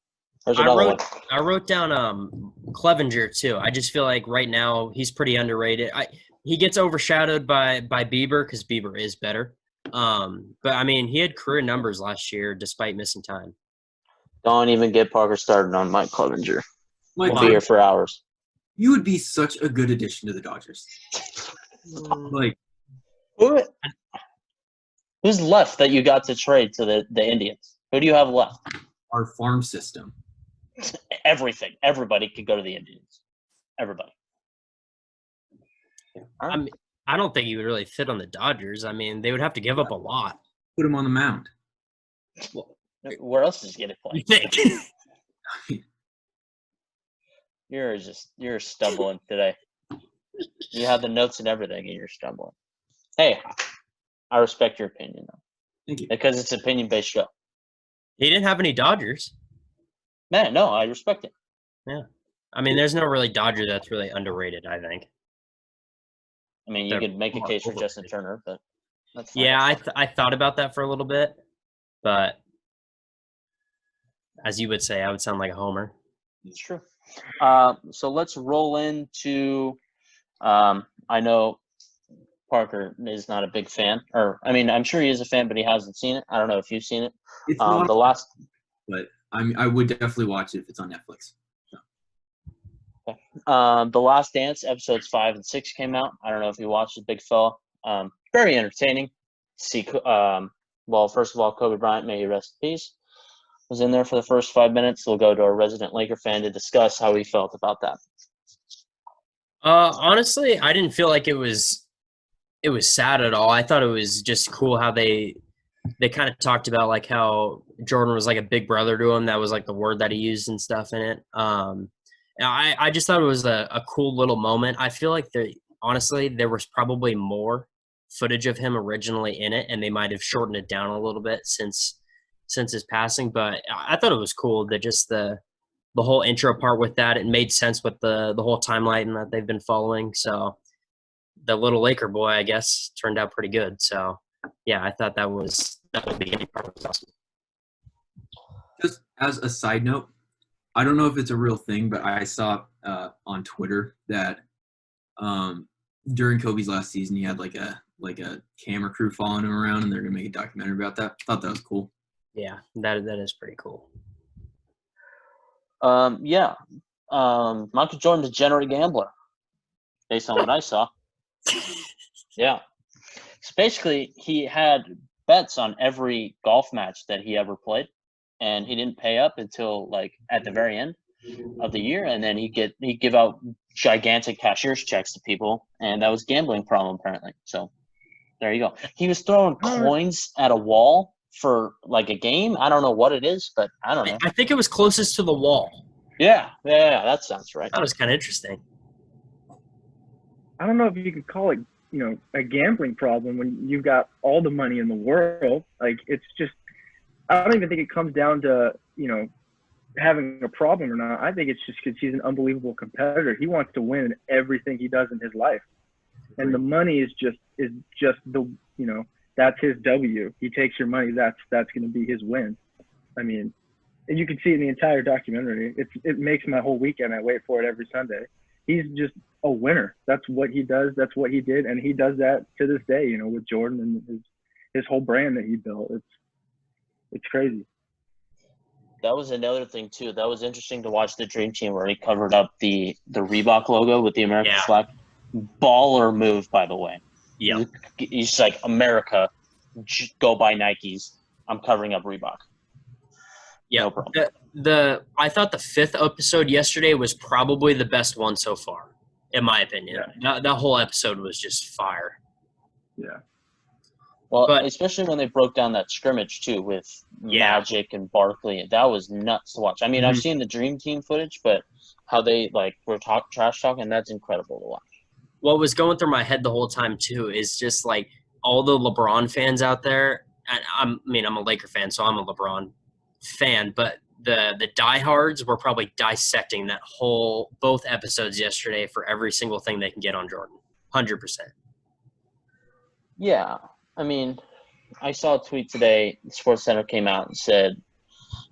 There's another one. I wrote down Clevenger too. I just feel like right now he's pretty underrated. He gets overshadowed by Bieber because Bieber is better. But I mean, he had career numbers last year despite missing time. Don't even get Parker started on Mike Clevenger. We'll be here for hours. You would be such a good addition to the Dodgers. Like, who's left that you got to trade to the Indians? Who do you have left? Our farm system. Everything. Everybody could go to the Indians. Everybody. I don't think he would really fit on the Dodgers. I mean, they would have to give up a lot. Put him on the mound. Well, where else is he going to play? You think? You're stumbling today. You have the notes and everything, and you're stumbling. Hey, I respect your opinion, though. Thank you. Because it's an opinion-based show. He didn't have any Dodgers. Man, no, I respect it. Yeah. I mean, there's no really Dodger that's really underrated, I think. I mean, you could make a case for Justin Turner, but that's fine. Yeah, I thought about that for a little bit, but as you would say, I would sound like a homer. It's true. So let's roll into I know Parker is not a big fan, or I mean, I'm sure he is a fan, but he hasn't seen it. I don't know if you've seen it. It's not but I would definitely watch it if it's on Netflix. So. Okay. The Last Dance episodes 5 and 6 came out. I don't know if you watched it, big fella. Very entertaining. See, well, first of all, Kobe Bryant, may he rest in peace, was in there for the first 5 minutes. We'll go to a resident Laker fan to discuss how he felt about that. Honestly, I didn't feel like it was sad at all. I thought it was just cool how they kind of talked about like how Jordan was like a big brother to him. That was like the word that he used and stuff in it. I just thought it was a cool little moment. I feel like honestly, there was probably more footage of him originally in it, and they might have shortened it down a little bit since his passing. But I thought it was cool that just the whole intro part with that. It made sense with the whole timeline that they've been following. So the little Laker boy, I guess, turned out pretty good. So yeah, I thought that would be any part was awesome. Just as a side note, I don't know if it's a real thing, but I saw on Twitter that during Kobe's last season, he had like a camera crew following him around, and they're gonna make a documentary about that. Thought that was cool. Yeah, that is pretty cool. Yeah. Michael Jordan, degenerate gambler, based on what I saw. Yeah. So basically, he had bets on every golf match that he ever played, and he didn't pay up until like at the very end of the year, and then he'd give out gigantic cashier's checks to people, and that was gambling problem apparently. So there you go. He was throwing coins at a wall for like a game. I don't know what it is, but I don't know. I think it was closest to the wall. Yeah, that sounds right. That was kind of interesting. I don't know if you could call it, a gambling problem when you've got all the money in the world. Like, it's just, I don't even think it comes down to, having a problem or not. I think it's just because he's an unbelievable competitor. He wants to win in everything he does in his life. And the money is just the, that's his W. He takes your money. That's going to be his win. I mean, and you can see it in the entire documentary. It makes my whole weekend. I wait for it every Sunday. He's just a winner. That's what he does. That's what he did. And he does that to this day, with Jordan and his whole brand that he built. It's crazy. That was another thing too. That was interesting to watch the Dream Team where he covered up the Reebok logo with the American flag. Baller move, by the way. Yeah. He's like, America, go buy Nikes. I'm covering up Reebok. Yeah. No problem. I thought the 5th episode yesterday was probably the best one so far, in my opinion. Yeah. That whole episode was just fire. Yeah. Well, especially when they broke down that scrimmage too with Magic and Barkley, that was nuts to watch. I mean, I've seen the Dream Team footage, but how they were trash talking. That's incredible to watch. What was going through my head the whole time too is just like all the LeBron fans out there. And I'm a Laker fan, so I'm a LeBron fan, but the diehards were probably dissecting both episodes yesterday for every single thing they can get on Jordan. 100%. Yeah, I mean, I saw a tweet today. SportsCenter came out and said,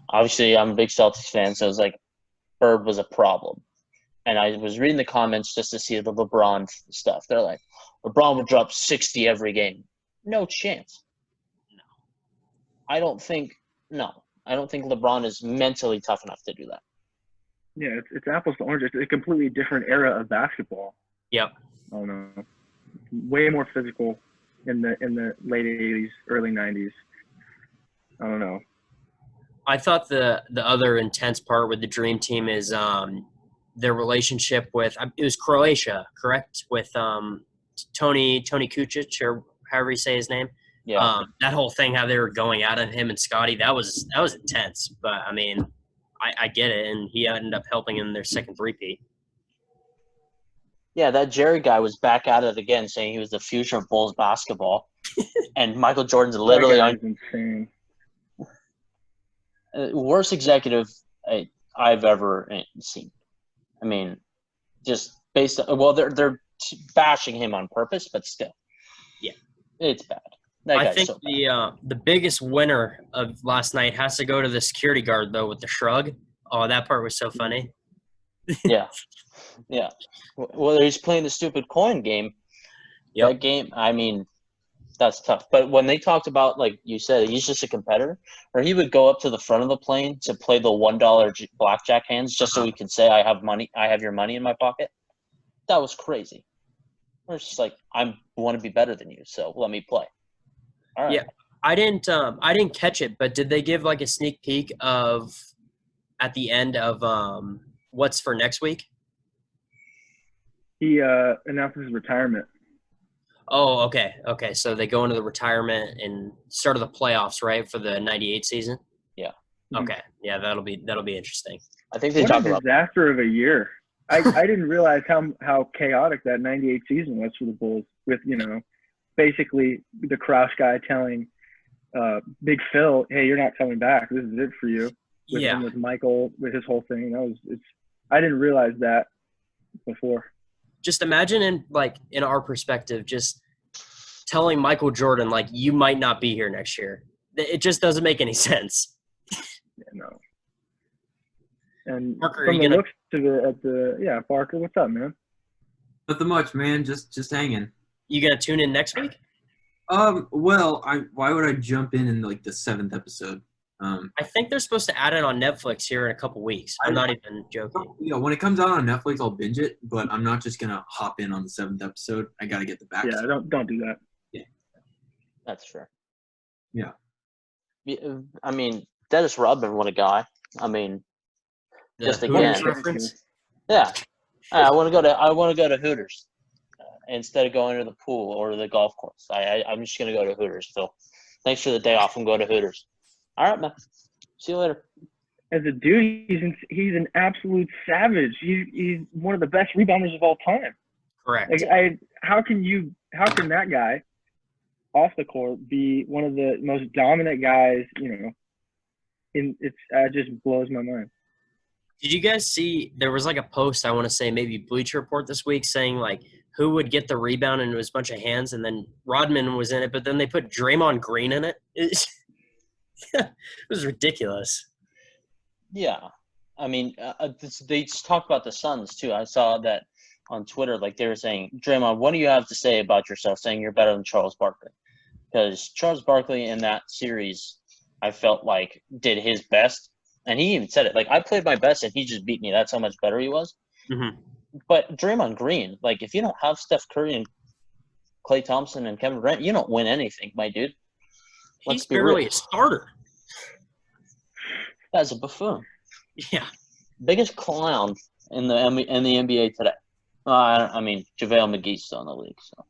obviously, I'm a big Celtics fan, so it was like Bird was a problem. And I was reading the comments just to see the LeBron stuff. They're like, LeBron would drop 60 every game. No chance. No. I don't think LeBron is mentally tough enough to do that. Yeah, it's apples to oranges. It's a completely different era of basketball. Yep. I don't know. Way more physical in the late 80s, early 90s. I don't know. I thought the other intense part with the Dream Team is their relationship with it was Croatia, correct? With Tony Kučić, or however you say his name. Yeah. That whole thing, how they were going out at him and Scotty, that was intense. But I mean, I get it, and he ended up helping in their second three-peat. Yeah, that Jerry guy was back at it again, saying he was the future of Bulls basketball, and Michael Jordan's literally on. Insane. Worst executive I've ever seen. I mean, just based on they're bashing him on purpose, but still, yeah, it's bad. I think so the biggest winner of last night has to go to the security guard though with the shrug. Oh, that part was so funny. Yeah. Well, he's playing the stupid coin game. Yep. That game, I mean, that's tough. But when they talked about, like you said, he's just a competitor, or he would go up to the front of the plane to play the $1 blackjack hands just so he can say, I have your money in my pocket. That was crazy. We're just like, I want to be better than you, so let me play. All right. Yeah, I didn't catch it, but did they give like a sneak peek of at the end of what's for next week? He announced his retirement. Oh, okay. So they go into the retirement and start of the playoffs, right, for the '98 season. Yeah. Okay. Yeah, that'll be interesting. I think they what talk a about disaster of a year. I didn't realize how chaotic that '98 season was for the Bulls. With basically the Crouch guy telling Big Phil, "Hey, you're not coming back. This is it for you." With Michael, with his whole thing. I didn't realize that before. Just imagine in our perspective, just telling Michael Jordan, like, you might not be here next year. It just doesn't make any sense. Yeah, no. And Parker, from the looks of Parker, what's up, man? Nothing much, man. Just hanging. You gonna tune in next week? Well, why would I jump in like the 7th episode? I think they're supposed to add it on Netflix here in a couple weeks. I'm not even joking. Yeah, when it comes out on Netflix, I'll binge it, but I'm not just gonna hop in on the 7th episode. I gotta get the back. Yeah, don't do that. Yeah, that's fair. Yeah. I mean, Dennis Rodman, what a guy. I mean, just again. Yeah. I want to go to Hooters instead of going to the pool or the golf course. I'm just gonna go to Hooters, Phil. Thanks for the day off. I'm going to Hooters. All right, man. See you later. As a dude, he's an absolute savage. He's one of the best rebounders of all time. Correct. Like how can that guy off the court be one of the most dominant guys? It just blows my mind. Did you guys see? There was like a post, I want to say maybe Bleacher Report this week, saying like who would get the rebound, and it was a bunch of hands, and then Rodman was in it, but then they put Draymond Green in it. It was ridiculous. Yeah. I mean, they talk about the Suns, too. I saw that on Twitter. Like, they were saying, Draymond, what do you have to say about yourself, saying you're better than Charles Barkley? Because Charles Barkley in that series, I felt like, did his best. And he even said it. Like, I played my best, and he just beat me. That's how much better he was. Mm-hmm. But Draymond Green, like, if you don't have Steph Curry and Klay Thompson and Kevin Durant, you don't win anything, my dude. He's barely a starter. That's a buffoon. Yeah. Biggest clown in the NBA today. I mean, JaVale McGee's still in the league. So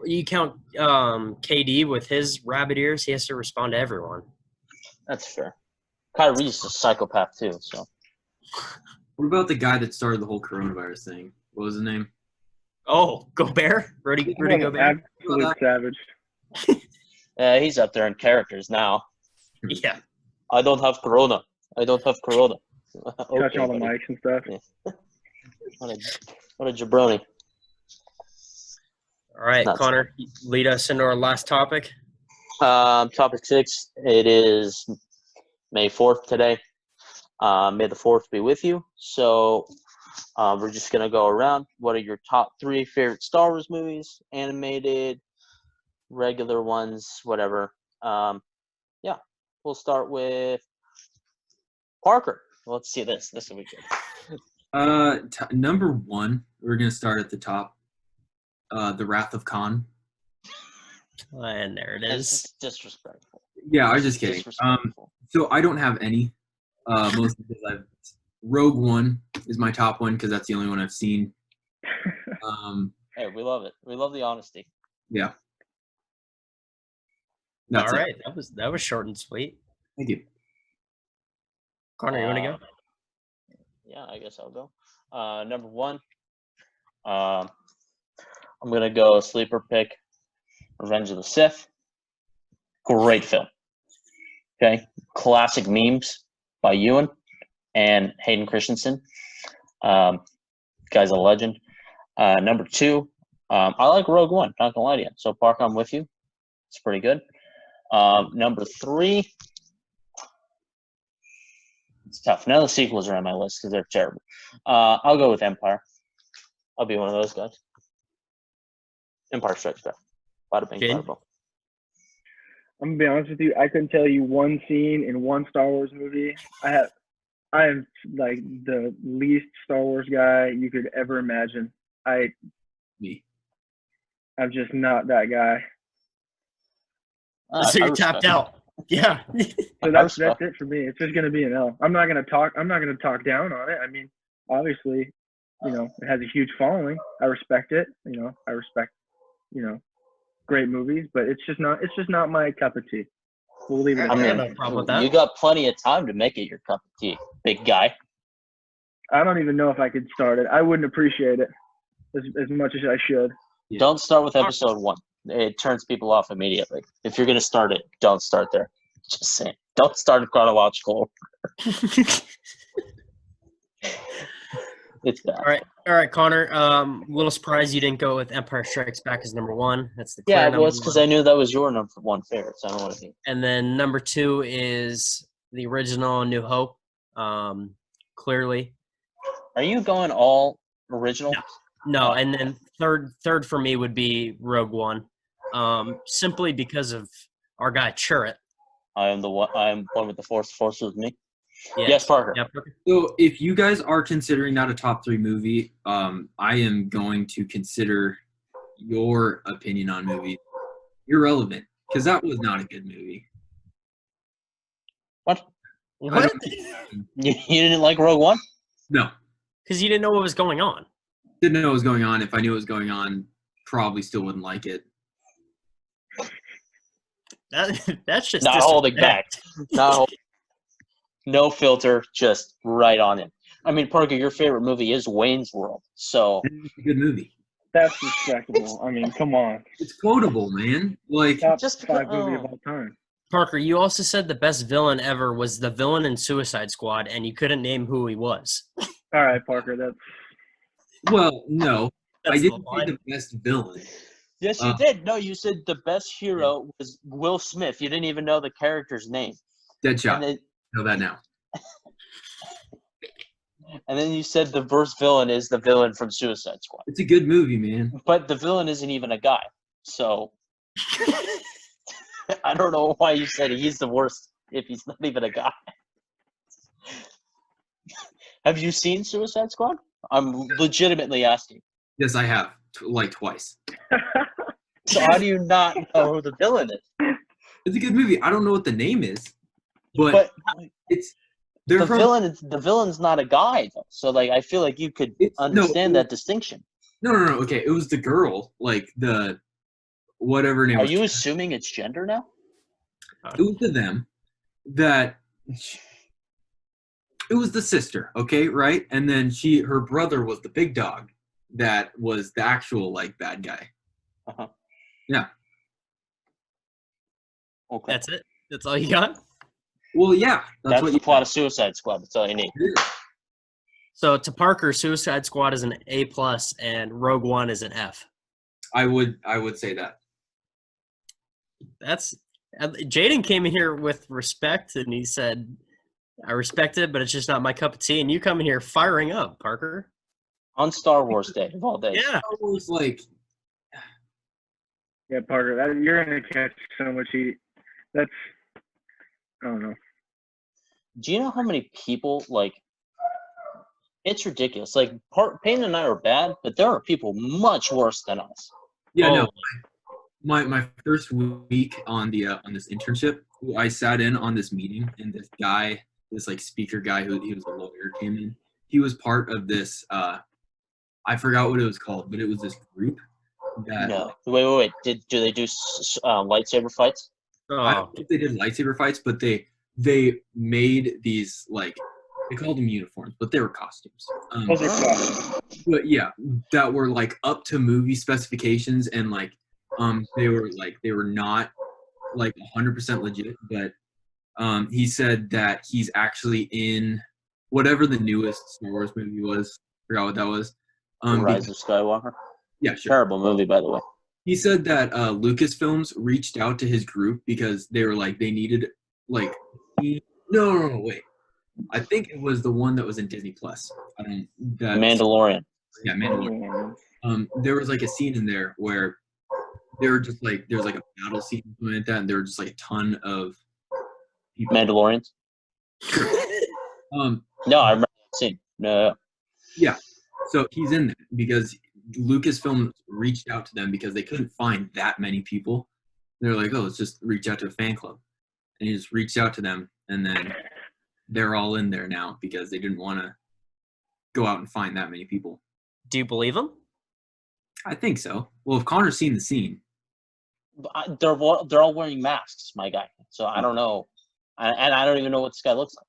you count KD with his rabbit ears, he has to respond to everyone. That's fair. Kyrie's a psychopath too. So What about the guy that started the whole coronavirus thing? What was his name? Oh, Gobert, Rudy What an Gobert. absolute savage. He's up there in characters now. Yeah. I don't have corona. I don't have corona. Touching all the buddy. mics and stuff. Yeah. What a jabroni. All right, Nuts. Connor, lead us into our last topic. Topic 6. It is May 4th today. May the 4th be with you. So we're just going to go around. What are your top 3 favorite Star Wars movies? Animated, regular ones, whatever. Yeah, we'll start with Parker. Let's see this. This will be good. Number 1, we're gonna start at the top. The Wrath of Khan. And there it is. It's disrespectful. Yeah, I was just kidding. So I don't have any. Most because Rogue One is my top one because that's the only one I've seen. Hey, we love it. We love the honesty. Yeah. All That's right, it. that was short and sweet. Thank you. Connor, you want to go? Yeah, I guess I'll go. Number 1, I'm gonna go sleeper pick. Revenge of the Sith. Great film. Okay, classic memes by Ewan and Hayden Christensen. Guy's a legend. Number 2, I like Rogue One. Not gonna lie to you. So Parker, I'm with you. It's pretty good. Number 3. It's tough. None of the sequels are on my list because they're terrible. I'll go with Empire. I'll be one of those guys. Empire Strikes Back. Bada bing, Jaden? bada boom. I'm gonna be honest with you. I couldn't tell you one scene in one Star Wars movie. I am like the least Star Wars guy you could ever imagine. Me. I'm just not that guy. So I you're tapped respect out. Yeah. So that's it for me. It's just gonna be an L. I'm not gonna talk down on it. I mean, obviously, it has a huge following. I respect it. I respect, great movies, but it's just not my cup of tea. We'll leave it at I that. no problem with that. You got plenty of time to make it your cup of tea, big guy. I don't even know if I could start it. I wouldn't appreciate it as much as I should. Yeah. Don't start with episode 1. It turns people off immediately. If you're gonna start it, don't start there. Just saying. Don't start in chronological. It's bad. All right, Connor. Little surprised you didn't go with Empire Strikes Back as number 1. That's the Yeah, clear well, number it's because 1. I knew that was your number 1 favorite, so I don't want to think. And then number 2 is the original New Hope. Clearly. Are you going all original? No, and then third for me would be Rogue One. Simply because of our guy Chirrut. I am one with the Force. Force with me. Yeah. Yes, Parker. Yeah, Parker. So if you guys are considering that a top 3 movie, I am going to consider your opinion on movies irrelevant because that was not a good movie. What? What? You didn't like Rogue One? No, Because you didn't know what was going on. didn't know what was going on. If I knew what was going on, probably still wouldn't like it. That's just Not holding back. disrespect. No filter, just right on it. I mean, Parker, your favorite movie is Wayne's World, so It's a good movie. That's respectable. I mean, come on. It's quotable, man. Like Top Just 5 movie of all time. Parker, you also said the best villain ever was the villain in Suicide Squad, and you couldn't name who he was. All right, Parker. That's well, no, That's I didn't the say the best villain. yes, you did. No, you said the best hero was Will Smith. You didn't even know the character's name. Deadshot. And then, Know that now. and then you said the worst villain is the villain from Suicide Squad. It's a good movie, man. But the villain isn't even a guy. So I don't know why you said he's the worst if he's not even a guy. Have you seen Suicide Squad? I'm legitimately asking. Yes, I have. Like twice. So how do you not know who the villain is? It's a good movie. I don't know what the name is, but But it's they're the from the villain's not a guy though. So like I feel like you could understand that distinction. No. Okay, it was the girl, like the whatever her name. Are was. you assuming it's gender now? It was to them that It was the sister, okay, right? And then her brother was the big dog that was the actual, like, bad guy. Uh-huh. Yeah. Okay. That's it? That's all you got? Well, yeah. That's what the plot of Suicide Squad. That's all you need. So to Parker, Suicide Squad is an A+, and Rogue One is an F. I would say that. That's Jaden came in here with respect, and he said, I respect it, but it's just not my cup of tea. And you come in here firing up, Parker. On Star Wars Day of all days. Yeah. Star Wars, like, Yeah, Parker, you're gonna catch so much heat. That's I don't know. Do you know how many people, like, it's ridiculous. Like, Payne and I are bad, but there are people much worse than us. yeah, Oh, no. My first week on this internship, I sat in on this meeting, and this guy, this like speaker guy he was a lawyer, came in. He was part of this. I forgot what it was called, but it was this group that. No. Wait. Do they do lightsaber fights? I don't think they did lightsaber fights, but they made these, like, they called them uniforms, but they were costumes. Those are costumes. But yeah, that were like up to movie specifications, and like they were not like 100% legit, but he said that he's actually in whatever the newest Star Wars movie was. Forgot what that was. Rise of Skywalker. Yeah, sure. Terrible movie, by the way. He said that Lucasfilms reached out to his group because they were like, they needed, like, no, wait. I think it was the one that was in Disney Plus. Mandalorian. Yeah, Mandalorian. There was like a scene in there where they were just like, there was like a battle scene or something like that, and there were just like a ton of people. Mandalorians. No, I remember that scene. No. Yeah. So he's in there because Lucasfilm reached out to them because they couldn't find that many people. They're like, oh, let's just reach out to a fan club. And he just reached out to them, and then they're all in there now because they didn't want to go out and find that many people. Do you believe him? I think so. Well, if Connor's seen the scene. They're all wearing masks, my guy. So I don't know. And I don't even know what this guy looks like.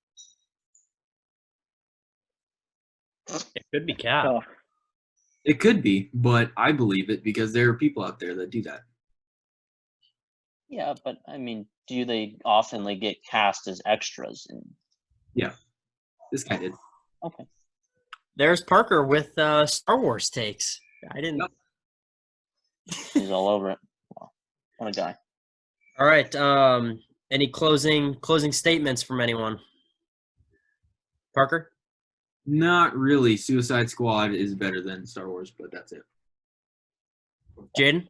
It could be Cap. Oh, It could be, but I believe it because there are people out there that do that. Yeah, but I mean, do they often get cast as extras? Yeah, this guy did. Okay. There's Parker with Star Wars takes. I didn't. Yep. He's all over it. Wow. What a guy. All right. Any closing statements from anyone? Parker? Not really. Suicide Squad is better than Star Wars, but that's it. Jaden?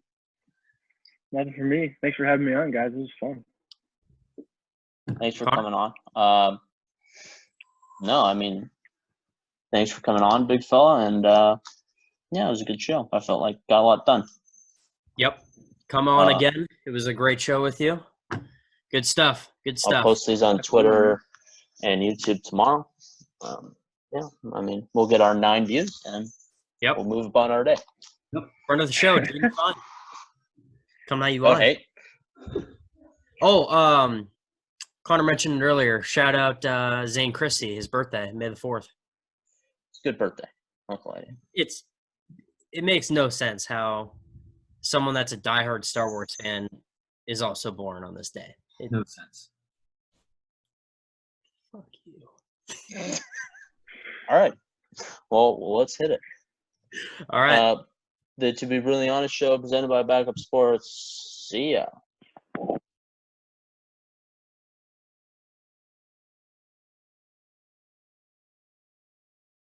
nothing for me. Thanks for having me on, guys. It was fun. Thanks for coming on. No, I mean, thanks for coming on, big fella. And yeah, it was a good show. I felt like got a lot done. Yep. Come on again. It was a great show with you. Good stuff. Good stuff. I'll post these on Twitter and YouTube tomorrow. Yeah, I mean, we'll get our 9 views and we'll move about our day. Yep. Front of the show. Jaden Fein. Come how you Oh, want. hey. Oh, Connor mentioned it earlier. Shout out Zane Christie, his birthday, May the 4th. It's a good birthday. Uncle Eddie. It makes no sense how someone that's a diehard Star Wars fan is also born on this day. No sense. Fuck you. All right. Well, let's hit it. All right. The To Be Really Honest show presented by Backup Sports. See ya.